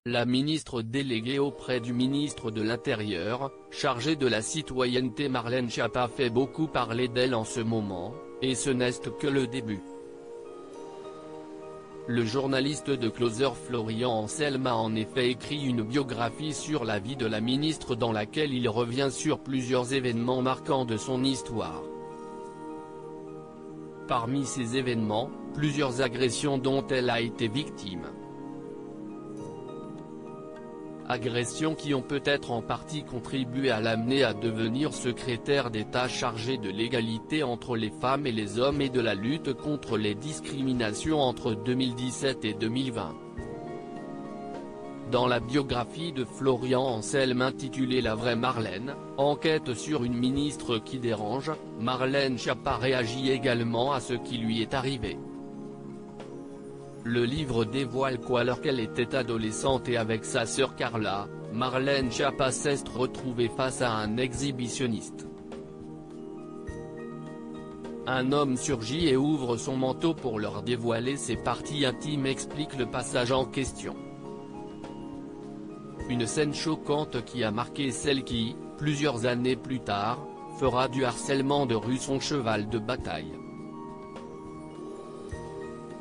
La ministre déléguée auprès du ministre de l'Intérieur, chargée de la citoyenneté Marlène Schiappa fait beaucoup parler d'elle en ce moment, et ce n'est que le début. Le journaliste de Closer Florian Anselme a en effet écrit une biographie sur la vie de la ministre dans laquelle il revient sur plusieurs événements marquants de son histoire. Parmi ces événements, plusieurs agressions dont elle a été victime. Agressions qui ont peut-être en partie contribué à l'amener à devenir secrétaire d'État chargé de l'égalité entre les femmes et les hommes et de la lutte contre les discriminations entre 2017 et 2020. Dans la biographie de Florian Anselme intitulée La vraie Marlène, enquête sur une ministre qui dérange, Marlène Schiappa réagit également à ce qui lui est arrivé. Le livre dévoile qu'alors qu'elle était adolescente et avec sa sœur Carla, Marlène Schiappa s'est retrouvée face à un exhibitionniste. Un homme surgit et ouvre son manteau pour leur dévoiler ses parties intimes, explique le passage en question. Une scène choquante qui a marqué celle qui, plusieurs années plus tard, fera du harcèlement de rue son cheval de bataille.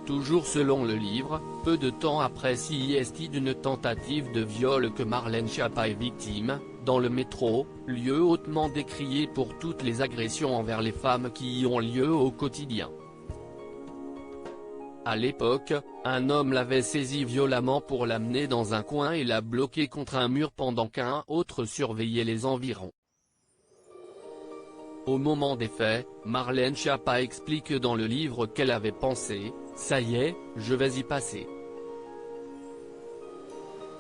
Toujours selon le livre, peu de temps après CIST d'une tentative de viol que Marlène Schiappa est victime, dans le métro, lieu hautement décrié pour toutes les agressions envers les femmes qui y ont lieu au quotidien. À l'époque, un homme l'avait saisie violemment pour l'amener dans un coin et la bloquer contre un mur pendant qu'un autre surveillait les environs. Au moment des faits, Marlène Schiappa explique dans le livre qu'elle avait pensé « Ça y est, je vais y passer.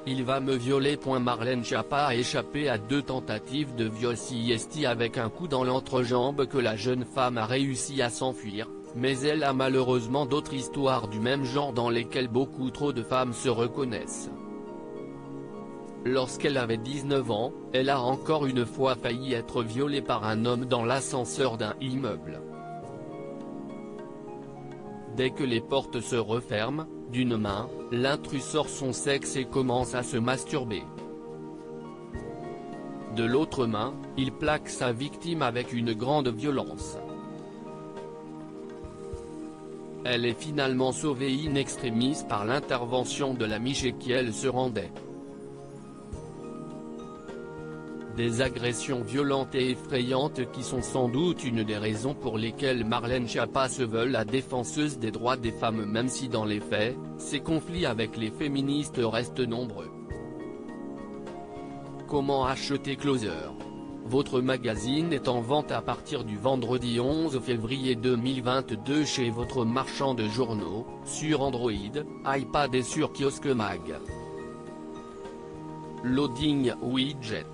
Il va me violer ». Marlène Schiappa a échappé à 2 tentatives de viol CIST avec un coup dans l'entrejambe que la jeune femme a réussi à s'enfuir, mais elle a malheureusement d'autres histoires du même genre dans lesquelles beaucoup trop de femmes se reconnaissent. Lorsqu'elle avait 19 ans, elle a encore une fois failli être violée par un homme dans l'ascenseur d'un immeuble. Dès que les portes se referment, d'une main, l'intrus sort son sexe et commence à se masturber. De l'autre main, il plaque sa victime avec une grande violence. Elle est finalement sauvée in extremis par l'intervention de l'ami chez qui elle se rendait. Des agressions violentes et effrayantes qui sont sans doute une des raisons pour lesquelles Marlène Schiappa se veut la défenseuse des droits des femmes, même si dans les faits, ses conflits avec les féministes restent nombreux. Comment acheter Closer? Votre magazine est en vente à partir du vendredi 11 février 2022 chez votre marchand de journaux, sur Android, iPad et sur Kiosque Mag. Loading widget.